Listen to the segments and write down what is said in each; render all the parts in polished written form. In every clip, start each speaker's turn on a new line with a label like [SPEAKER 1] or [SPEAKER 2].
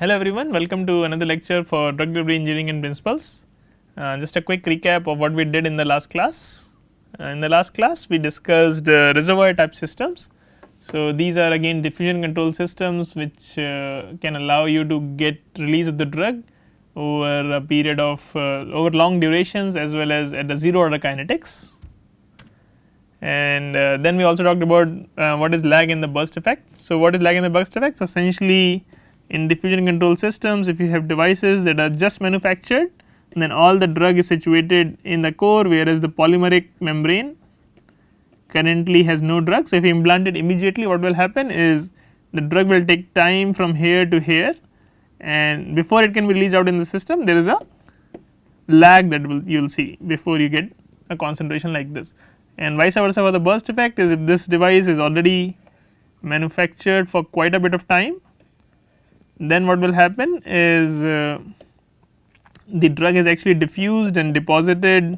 [SPEAKER 1] Hello everyone, welcome to another lecture for drug delivery engineering and principles. Just a quick recap of what we did in the last class. In the last class we discussed reservoir type systems. So, these are again diffusion control systems which can allow you to get release of the drug over a period of over long durations as well as at the zero order kinetics. And then we also talked about what is lag in the burst effect. So, what is lag in the burst effect? So, essentially in diffusion control systems, if you have devices that are just manufactured, then all the drug is situated in the core, whereas the polymeric membrane currently has no drug. So, if you implant it immediately, what will happen is the drug will take time from here to here, and before it can be released out in the system, there is a lag that you will see before you get a concentration like this. And vice versa for the burst effect is if this device is already manufactured for quite a bit of time, then what will happen is the drug is actually diffused and deposited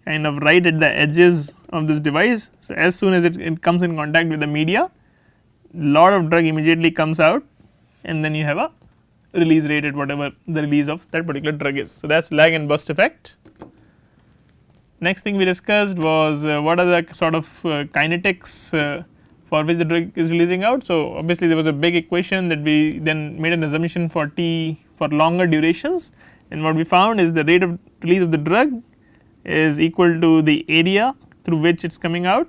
[SPEAKER 1] kind of right at the edges of this device. So, as soon as it comes in contact with the media, lot of drug immediately comes out, and then you have a release rate at whatever the release of that particular drug is. So, that is lag and burst effect. Next thing we discussed was what are the sort of kinetics for which the drug is releasing out. So, obviously there was a big equation that we then made an assumption for T for longer durations, and what we found is the rate of release of the drug is equal to the area through which it is coming out,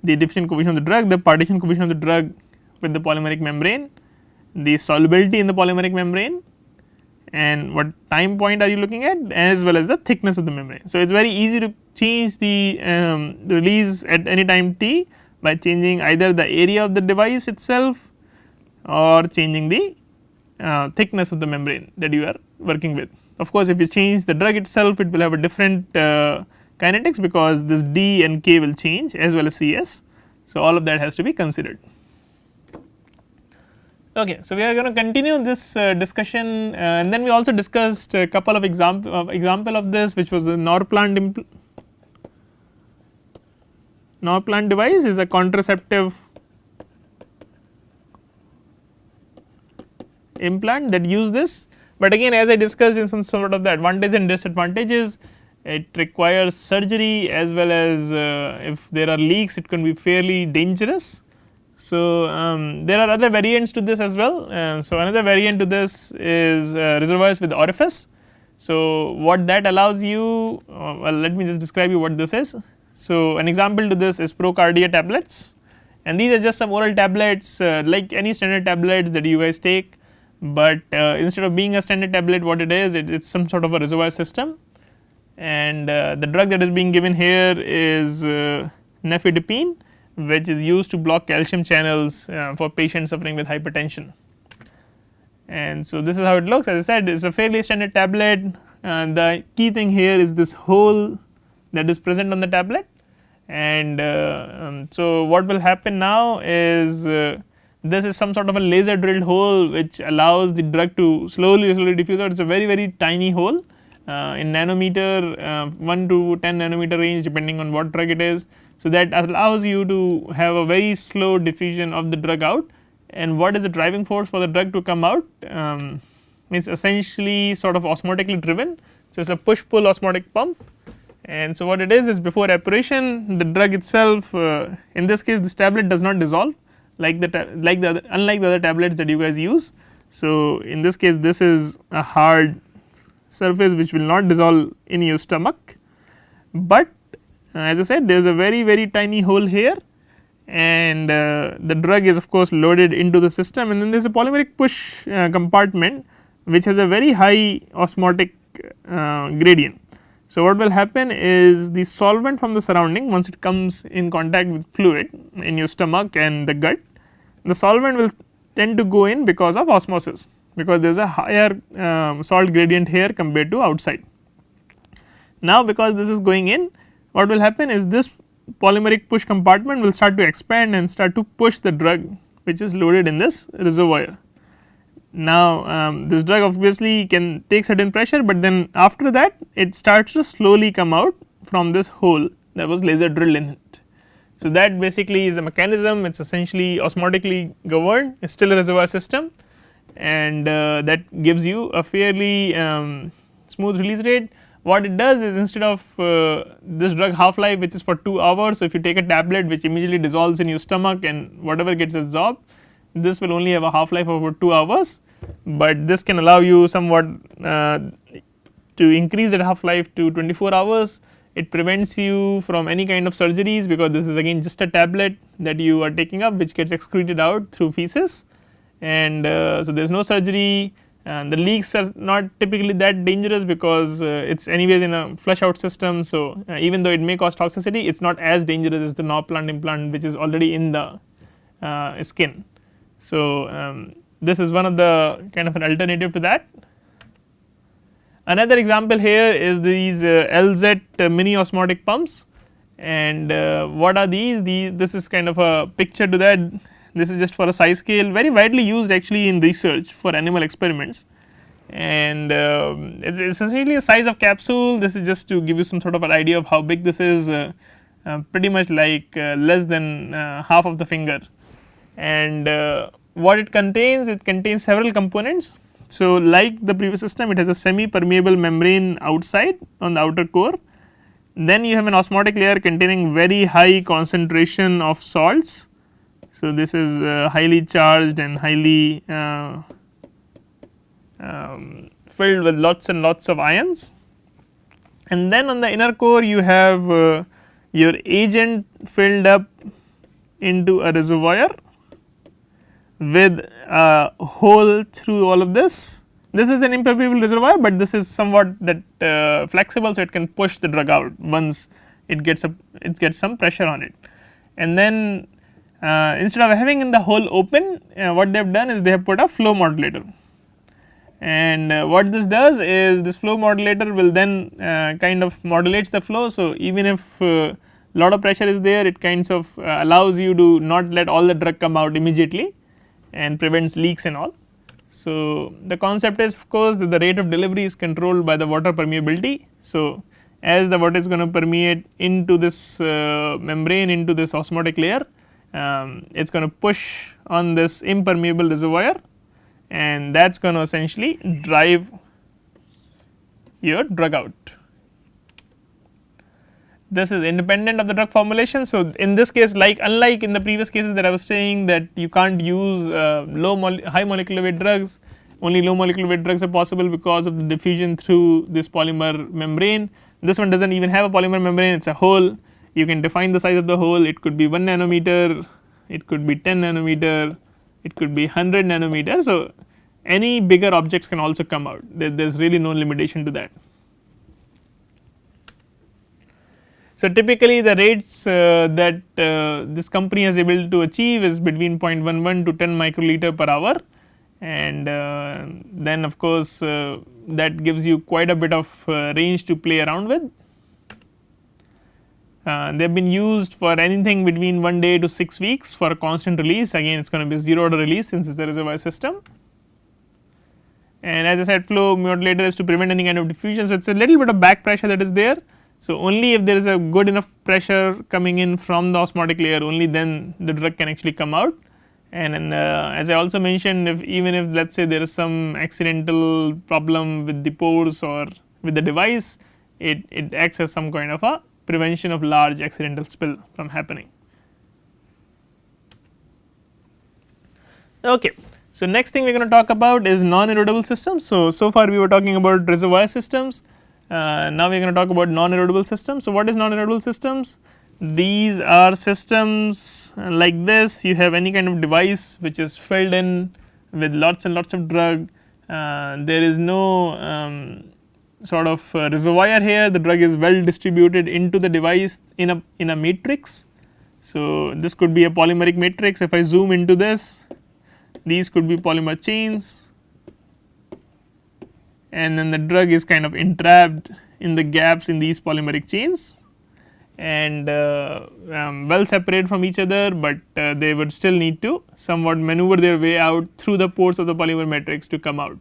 [SPEAKER 1] the diffusion coefficient of the drug, the partition coefficient of the drug with the polymeric membrane, the solubility in the polymeric membrane, and what time point are you looking at, as well as the thickness of the membrane. So, it is very easy to change the release at any time t by changing either the area of the device itself or changing the thickness of the membrane that you are working with. Of course, if you change the drug itself, it will have a different kinetics because this D and K will change as well as CS. So, all of that has to be considered. Okay, so we are going to continue this discussion, and then we also discussed a couple of example of this, which was the Norplant device is a contraceptive implant that use this, but again as I discussed in some sort of the advantages and disadvantages, it requires surgery as well as if there are leaks it can be fairly dangerous. So, there are other variants to this as well. So, another variant to this is reservoirs with orifice. So, what that allows you, well let me just describe you what this is. So, an example to this is Procardia tablets, and these are just some oral tablets like any standard tablets that you guys take, but instead of being a standard tablet, what it is some sort of a reservoir system, and the drug that is being given here is nifedipine, which is used to block calcium channels for patients suffering with hypertension. And so, this is how it looks. As I said, it is a fairly standard tablet. The key thing here is this hole that is present on the tablet, and so what will happen now is this is some sort of a laser drilled hole which allows the drug to slowly diffuse out. It is a very tiny hole in nanometer 1 to 10 nanometer range depending on what drug it is. So, that allows you to have a very slow diffusion of the drug out, and what is the driving force for the drug to come out is essentially sort of osmotically driven. So, it is a push pull osmotic pump, and so what it is before evaporation the drug itself, in this case this tablet does not dissolve unlike the other tablets that you guys use. So, in this case this is a hard surface which will not dissolve in your stomach, but as I said there is a very tiny hole here, and the drug is of course loaded into the system, and then there is a polymeric push compartment which has a very high osmotic gradient. So, what will happen is the solvent from the surrounding, once it comes in contact with fluid in your stomach and the gut, the solvent will tend to go in because of osmosis, because there is a higher salt gradient here compared to outside. Now, because this is going in, what will happen is this polymeric push compartment will start to expand and start to push the drug which is loaded in this reservoir. Now, this drug obviously can take certain pressure, but then after that it starts to slowly come out from this hole that was laser drilled in it. So, that basically is a mechanism, it is essentially osmotically governed, it is still a reservoir system, and that gives you a fairly smooth release rate. What it does is, instead of this drug half life which is for 2 hours, so if you take a tablet which immediately dissolves in your stomach and whatever gets absorbed, this will only have a half life of about 2 hours, but this can allow you somewhat to increase that half life to 24 hours. It prevents you from any kind of surgeries, because this is again just a tablet that you are taking up which gets excreted out through feces, and so there is no surgery. And the leaks are not typically that dangerous because it is anyways in a flush out system. So even though it may cause toxicity, it is not as dangerous as the plant implant which is already in the skin. So this is one of the kind of an alternative to that. Another example here is these LZ mini osmotic pumps, and what are these? This is kind of a picture to that. This is just for a size scale, very widely used actually in research for animal experiments, and it is essentially a size of capsule. This is just to give you some sort of an idea of how big this is, pretty much like less than half of the finger, and what it contains several components. So like the previous system, it has a semi permeable membrane outside on the outer core, then you have an osmotic layer containing very high concentration of salts. So this is highly charged and highly filled with lots and lots of ions, and then on the inner core you have your agent filled up into a reservoir with a hole through all of this. This is an impermeable reservoir, but this is somewhat that flexible, so it can push the drug out once it gets some pressure on it. And then instead of having in the hole open, what they have done is they have put a flow modulator, and what this does is this flow modulator will then kind of modulates the flow. So even if lot of pressure is there, it kinds of allows you to not let all the drug come out immediately and prevents leaks and all. So the concept is, of course, that the rate of delivery is controlled by the water permeability. So as the water is going to permeate into this membrane, into this osmotic layer, it is going to push on this impermeable reservoir, and that is going to essentially drive your drug out. This is independent of the drug formulation. So in this case, unlike in the previous cases that I was saying that you can't use high molecular weight drugs, only low molecular weight drugs are possible because of the diffusion through this polymer membrane. This one does not even have a polymer membrane, it is a hole. You can define the size of the hole, it could be 1 nanometer, it could be 10 nanometer, it could be 100 nanometer. So any bigger objects can also come out, there is really no limitation to that. So typically the rates that this company is able to achieve is between 0.11 to 10 microliter per hour, and then of course that gives you quite a bit of range to play around with. They have been used for anything between 1 day to 6 weeks for a constant release. Again, it is going to be a 0 order release since it is a reservoir system, and as I said, flow modulator is to prevent any kind of diffusion. So it is a little bit of back pressure that is there. So only if there is a good enough pressure coming in from the osmotic layer, only then the drug can actually come out. And as I also mentioned, even if let us say there is some accidental problem with the pores or with the device, it acts as some kind of a prevention of large accidental spill from happening. Okay. So next thing we are going to talk about is non-erodible systems. So far we were talking about reservoir systems. Now we are going to talk about non-erodible systems. So what is non-erodible systems? These are systems like this. You have any kind of device which is filled in with lots and lots of drug. There is no sort of reservoir here. The drug is well distributed into the device in a matrix. So this could be a polymeric matrix. If I zoom into this, these could be polymer chains, and then the drug is kind of entrapped in the gaps in these polymeric chains, and well separated from each other, but they would still need to somewhat maneuver their way out through the pores of the polymer matrix to come out,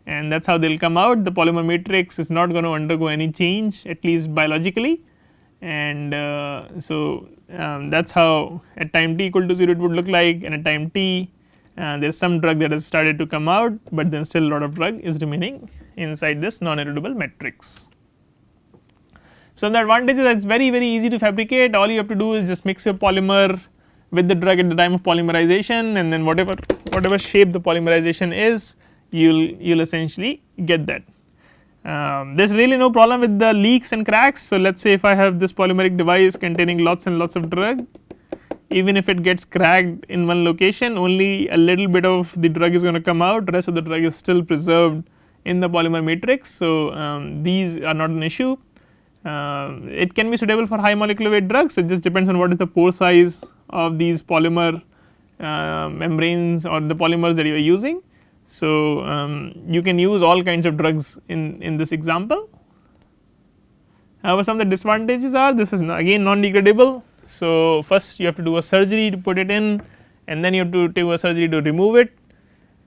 [SPEAKER 1] and that is how they will come out. The polymer matrix is not going to undergo any change, at least biologically, and so that is how at time t equal to 0 it would look like, and at time t there is some drug that has started to come out, but then still a lot of drug is remaining inside this non-erodible matrix. So, the advantage is that it is very easy to fabricate. All you have to do is just mix your polymer with the drug at the time of polymerization, and then whatever shape the polymerization is, you'll essentially get that. There is really no problem with the leaks and cracks. So, let us say if I have this polymeric device containing lots and lots of drug, even if it gets cracked in one location, only a little bit of the drug is going to come out, the rest of the drug is still preserved in the polymer matrix. So, these are not an issue. It can be suitable for high molecular weight drugs. So, it just depends on what is the pore size of these polymer membranes or the polymers that you are using. So, you can use all kinds of drugs in this example. However, some of the disadvantages are this is again non-degradable. So, first you have to do a surgery to put it in, and then you have to do a surgery to remove it,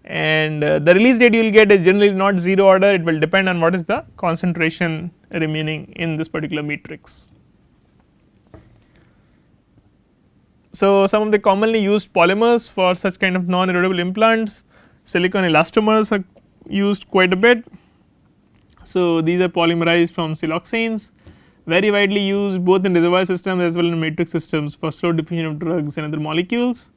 [SPEAKER 1] and the release rate you will get is generally not 0 order, it will depend on what is the concentration remaining in this particular matrix. So, some of the commonly used polymers for such kind of non-erodible implants, silicon elastomers are used quite a bit. So, these are polymerized from siloxanes, very widely used both in reservoir systems as well as in matrix systems for slow diffusion of drugs and other molecules.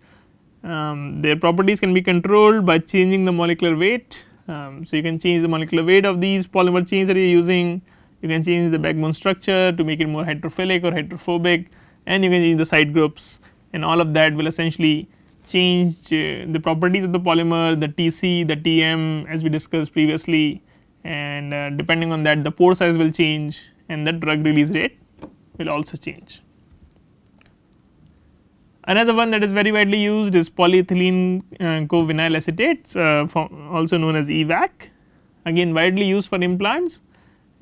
[SPEAKER 1] Their properties can be controlled by changing the molecular weight. So, you can change the molecular weight of these polymer chains that you are using, you can change the backbone structure to make it more hydrophilic or hydrophobic, and you can change the side groups, and all of that will essentially change the properties of the polymer, the TC, the TM as we discussed previously, and depending on that the pore size will change and the drug release rate will also change. Another one that is very widely used is polyethylene co-vinyl acetates, also known as EVAC, again widely used for implants,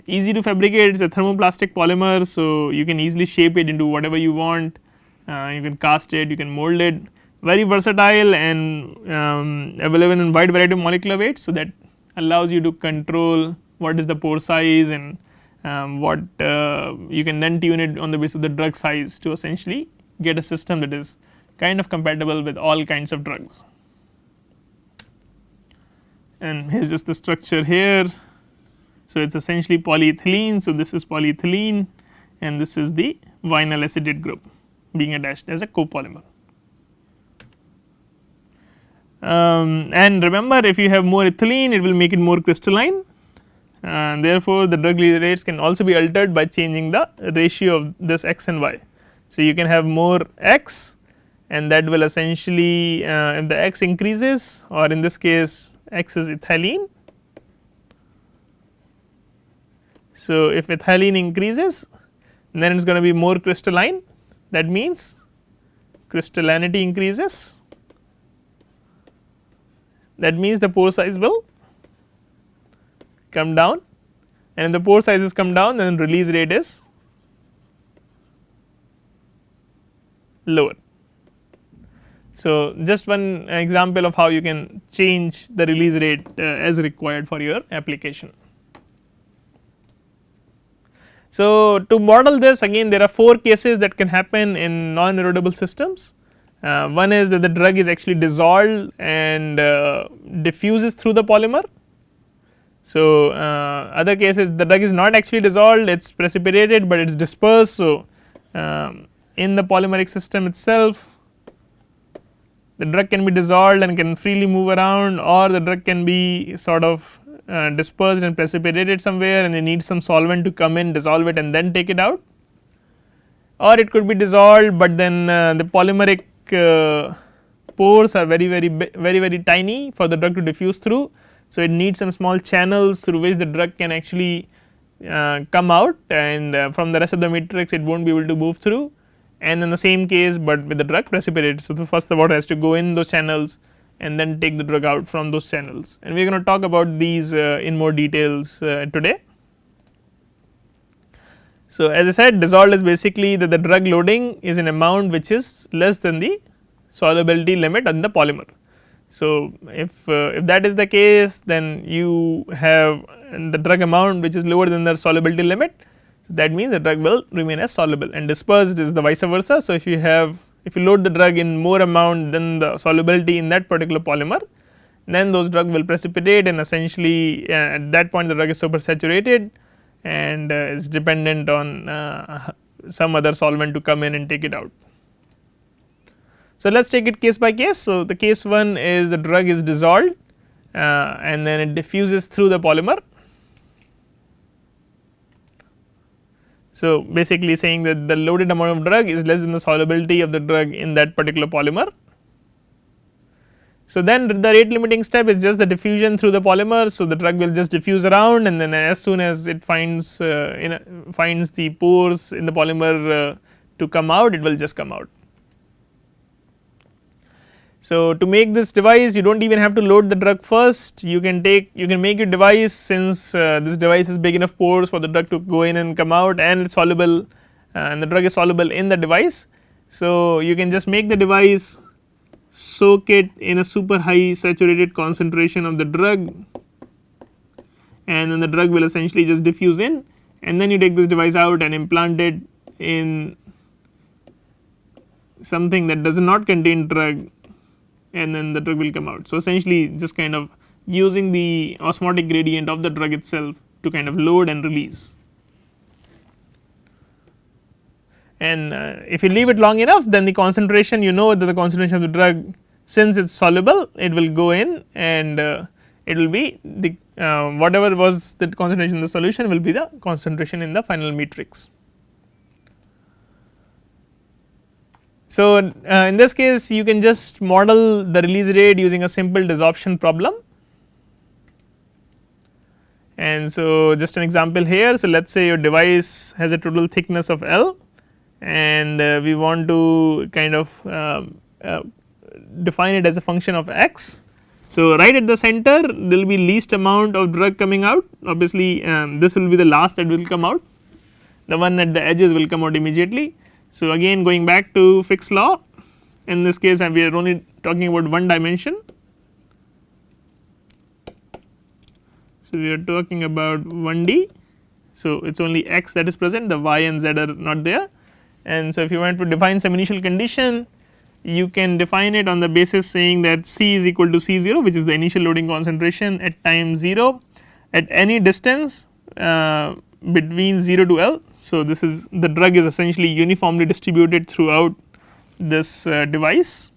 [SPEAKER 1] easy to fabricate, it is a thermoplastic polymer. So, you can easily shape it into whatever you want, you can cast it, you can mold it, very versatile and available in wide variety of molecular weights. So, that allows you to control what is the pore size and what you can then tune it on the basis of the drug size to essentially get a system that is kind of compatible with all kinds of drugs. And here is just the structure here. So, it is essentially polyethylene. So, this is polyethylene and this is the vinyl acetate group being attached as a copolymer. And remember, if you have more ethylene, it will make it more crystalline, and therefore, the drug release rates can also be altered by changing the ratio of this X and Y. So, you can have more X, and that will essentially if the X increases, or in this case X is ethylene. So, if ethylene increases, then it is going to be more crystalline, that means crystallinity increases, that means the pore size will come down, and if the pore sizes come down, then release rate is lower. So, just one example of how you can change the release rate as required for your application. So, to model this, again there are 4 cases that can happen in non-erodible systems. One is that the drug is actually dissolved and diffuses through the polymer. So, other cases the drug is not actually dissolved, it is precipitated, but it is dispersed. So, in the polymeric system itself, the drug can be dissolved and can freely move around, or the drug can be sort of dispersed and precipitated somewhere, and you need some solvent to come in, dissolve it and then take it out, or it could be dissolved, but then the polymeric pores are very tiny for the drug to diffuse through. So, it needs some small channels through which the drug can actually come out, and from the rest of the matrix it will not be able to move through, and in the same case, but with the drug precipitated. So, the first the water has to go in those channels and then take the drug out from those channels, and we are going to talk about these in more details today. So, as I said, dissolved is basically that the drug loading is an amount which is less than the solubility limit on the polymer. So, if that is the case, then you have the drug amount which is lower than the solubility limit. So, that means the drug will remain as soluble, and dispersed is the vice versa. So, if you have if you load the drug in more amount than the solubility in that particular polymer, then those drug will precipitate, and essentially at that point the drug is supersaturated and is dependent on some other solvent to come in and take it out. So, let us take it case by case. So, the case 1 is the drug is dissolved and then it diffuses through the polymer. So, basically saying that the loaded amount of drug is less than the solubility of the drug in that particular polymer. So, then the rate limiting step is just the diffusion through the polymer. So, the drug will just diffuse around, and then as soon as it finds finds the pores in the polymer to come out, it will just come out. So, to make this device you do not even have to load the drug first, you can make your device, since this device is big enough pores for the drug to go in and come out, and it is soluble and the drug is soluble in the device. So, you can just make the device, soak it in a super high saturated concentration of the drug, and then the drug will essentially just diffuse in, and then you take this device out and implant it in something that does not contain drug, and then the drug will come out. So, essentially just kind of using the osmotic gradient of the drug itself to kind of load and release. And if you leave it long enough, then the concentration, you know that the concentration of the drug, since it is soluble, it will go in and it will be the whatever was the concentration in the solution will be the concentration in the final matrix. So, in this case you can just model the release rate using a simple desorption problem. And so, just an example here. So, let us say your device has a total thickness of L, and we want to kind of define it as a function of x. So, right at the center there will be least amount of drug coming out, obviously this will be the last that will come out, the one at the edges will come out immediately. So, again going back to Fick's law, in this case we are only talking about one dimension. So, we are talking about 1D. So, it is only x that is present, the y and z are not there. And so, if you want to define some initial condition, you can define it on the basis saying that C is equal to C0, which is the initial loading concentration at time 0 at any distance between 0 to L. So, this is the drug is essentially uniformly distributed throughout this device,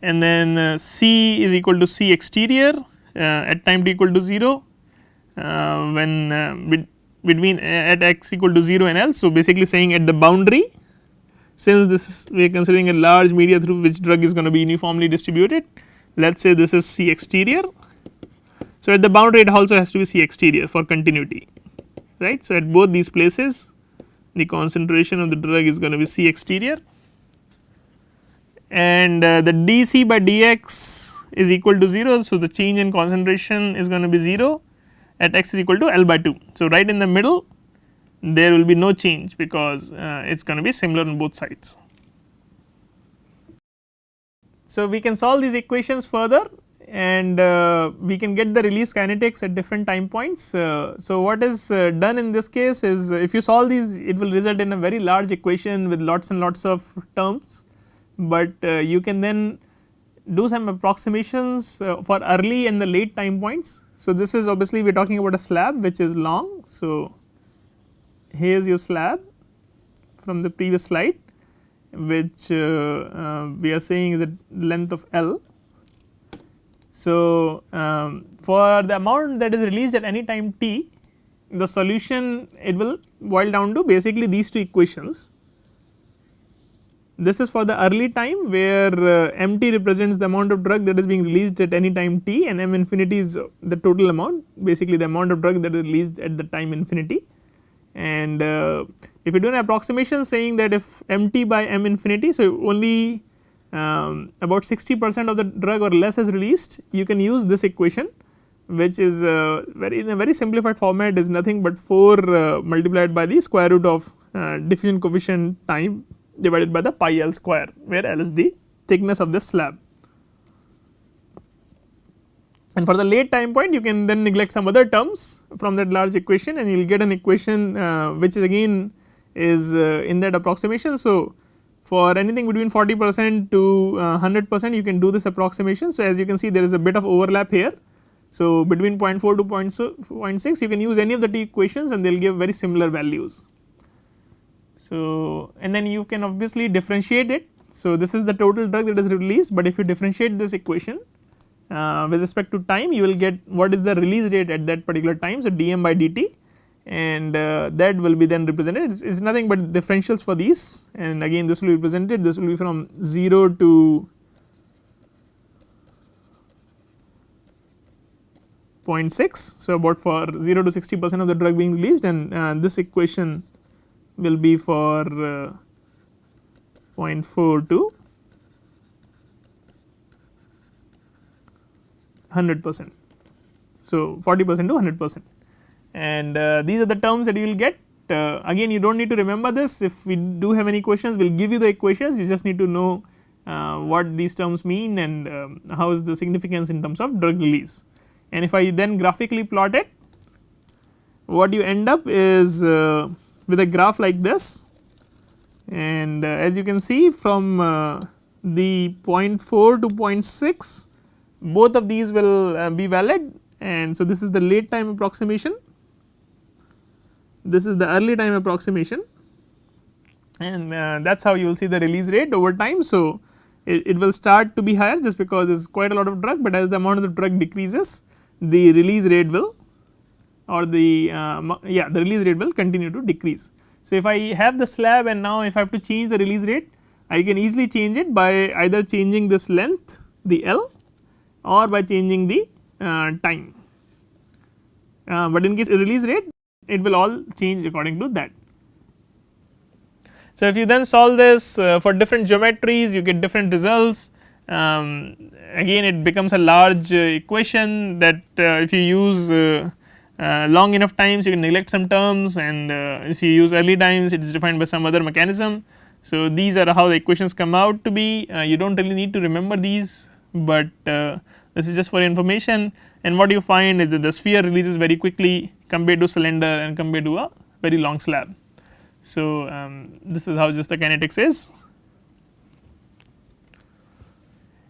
[SPEAKER 1] and then C is equal to C exterior at time t equal to 0 when between at x equal to 0 and L. So, basically saying at the boundary, since this is we are considering a large media through which drug is going to be uniformly distributed, let us say this is C exterior. So, at the boundary it also has to be C exterior for continuity, right. So, at both these places the concentration of the drug is going to be C exterior, and the dC by dx is equal to 0. So, the change in concentration is going to be 0 at x is equal to L by 2. So, right in the middle there will be no change because it is going to be similar on both sides. So, we can solve these equations further, and we can get the release kinetics at different time points. So, what is done in this case is, if you solve these, it will result in a very large equation with lots and lots of terms, but you can then do some approximations for early and the late time points. So, this is obviously we are talking about a slab which is long. So, here is your slab from the previous slide, which we are saying is a length of L. So, for the amount that is released at any time t, the solution it will boil down to basically these two equations. This is for the early time where mt represents the amount of drug that is being released at any time t, and m infinity is the total amount, basically the amount of drug that is released at the time infinity. And if you do an approximation saying that if mt by m infinity, so only about 60% of the drug or less is released, you can use this equation, which is in a very simplified format is nothing but 4 multiplied by the square root of diffusion coefficient time divided by the pi L square, where L is the thickness of this slab. And for the late time point, you can then neglect some other terms from that large equation, and you will get an equation which is again is in that approximation. So, for anything between 40% to 100% you can do this approximation. So, as you can see there is a bit of overlap here. So, between 0.4 to 0.6 you can use any of the two equations and they will give very similar values. So, and then you can obviously differentiate it. So, this is the total drug that is released, but if you differentiate this equation with respect to time you will get what is the release rate at that particular time. So, dm by dt, and that will be then represented, it is nothing but differentials for these, and again this will be represented, this will be from 0 to 0.6. So, about for 0 to 60% of the drug being released, and this equation will be for 0.4 to 100%. So, 40% to 100%, and these are the terms that you will get. Again you do not need to remember this, if we do have any questions we will give you the equations, you just need to know what these terms mean and how is the significance in terms of drug release. And if I then graphically plot it, what you end up is with a graph like this, and as you can see from the 0.4 to 0.6 both of these will be valid, and so this is the late time approximation, this is the early time approximation, and that is how you will see the release rate over time. So, it will start to be higher just because there is quite a lot of drug, but as the amount of the drug decreases the release rate will, or the the release rate will continue to decrease. So, if I have the slab and now if I have to change the release rate, I can easily change it by either changing this length, the L, or by changing the time, but in case release rate it will all change according to that. So, if you then solve this for different geometries you get different results. Again it becomes a large equation that if you use long enough times you can neglect some terms, and if you use early times it is defined by some other mechanism. So, these are how the equations come out to be. You do not really need to remember these, but this is just for information, and what you find is that the sphere releases very quickly compared to cylinder and compared to a very long slab. So, this is how just the kinetics is.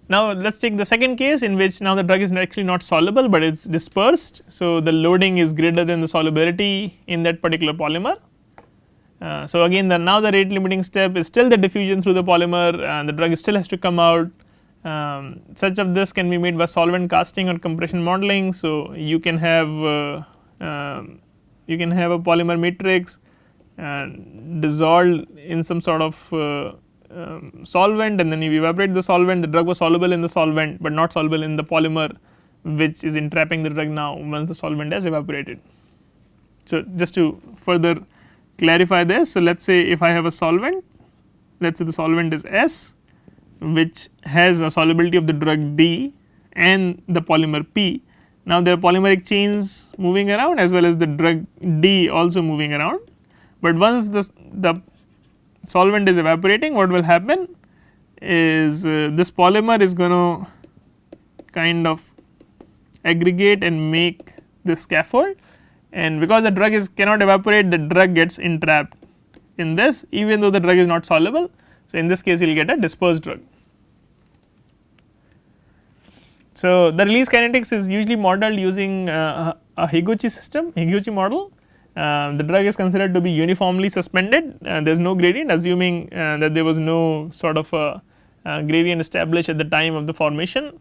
[SPEAKER 1] Now, let us take the second case in which now the drug is actually not soluble, but it is dispersed. So, the loading is greater than the solubility in that particular polymer. So, again now the rate limiting step is still the diffusion through the polymer, and the drug still has to come out. Such of this can be made by solvent casting or compression modeling. So, you can have a polymer matrix dissolved in some sort of solvent, and then you evaporate the solvent, the drug was soluble in the solvent, but not soluble in the polymer which is entrapping the drug now once the solvent has evaporated. So, just to further clarify this, so let us say if I have a solvent, let us say the solvent is S, which has a solubility of the drug D and the polymer P. Now, there are polymeric chains moving around as well as the drug D also moving around, but once the solvent is evaporating, what will happen is this polymer is going to kind of aggregate and make this scaffold, and because the drug cannot evaporate, the drug gets entrapped in this even though the drug is not soluble. So, in this case you will get a dispersed drug. So, the release kinetics is usually modeled using a Higuchi system, Higuchi model. The drug is considered to be uniformly suspended, there is no gradient, assuming that there was no sort of a gradient established at the time of the formation.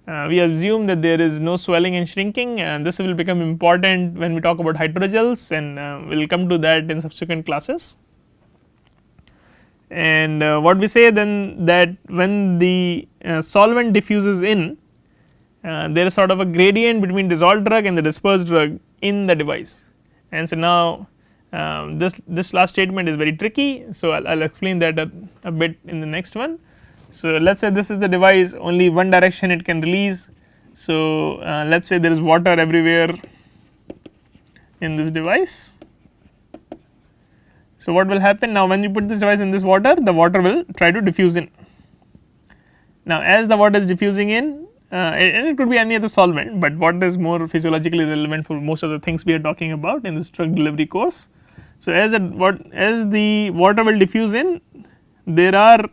[SPEAKER 1] We assume that there is no swelling and shrinking, and this will become important when we talk about hydrogels, and we will come to that in subsequent classes. And what we say then, that when the solvent diffuses in, there is sort of a gradient between dissolved drug and the dispersed drug in the device. And so, now this last statement is very tricky. So, I will explain that a bit in the next one. So, let us say this is the device, only one direction it can release. So, let us say there is water everywhere in this device. So, what will happen now, when you put this device in this water, the water will try to diffuse in. Now, as the water is diffusing in, and it could be any other solvent, but what is more physiologically relevant for most of the things we are talking about in this drug delivery course. So, as the water will diffuse in, there are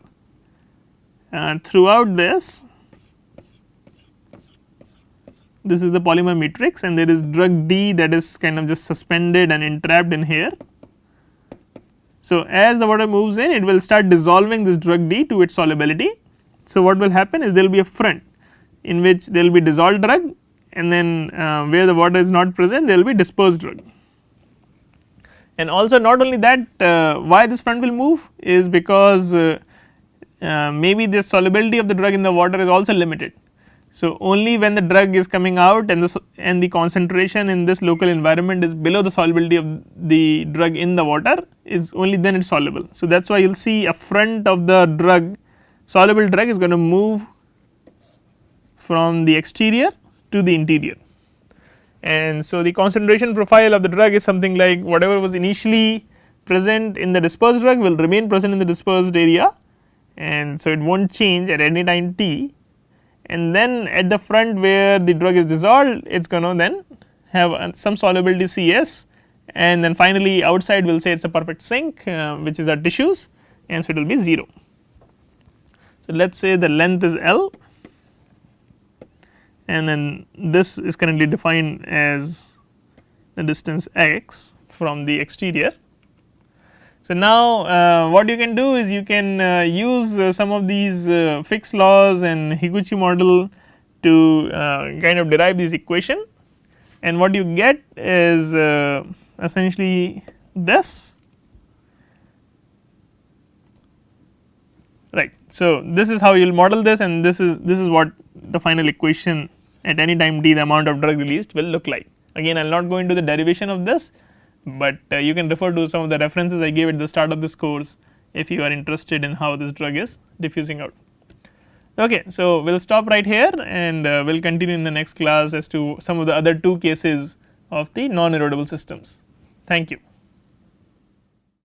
[SPEAKER 1] throughout this is the polymer matrix, and there is drug D that is kind of just suspended and entrapped in here. So, as the water moves in, it will start dissolving this drug D to its solubility. So, what will happen is there will be a front in which there will be dissolved drug, and then where the water is not present, there will be dispersed drug. And also not only that, why this front will move is because maybe the solubility of the drug in the water is also limited. So, only when the drug is coming out and the concentration in this local environment is below the solubility of the drug in the water, is only then it is soluble. So, that is why you will see a front of the drug, soluble drug is going to move from the exterior to the interior. And so, the concentration profile of the drug is something like whatever was initially present in the dispersed drug will remain present in the dispersed area, and so it will not change at any time t. And then at the front where the drug is dissolved, it is going to then have some solubility Cs, and then finally outside we will say it is a perfect sink, which is our tissues, and so it will be 0. So, let us say the length is L, and then this is currently defined as the distance x from the exterior. So, now what you can do is you can use some of these Fick's laws and Higuchi model to kind of derive this equation, and what you get is essentially this, right. So, this is how you will model this, and this is what the final equation at any time t the amount of drug released will look like. Again, I will not go into the derivation of this, but you can refer to some of the references I gave at the start of this course if you are interested in how this drug is diffusing out. Okay, so we will stop right here, and we will continue in the next class as to some of the other two cases of the non-erodible systems. Thank you.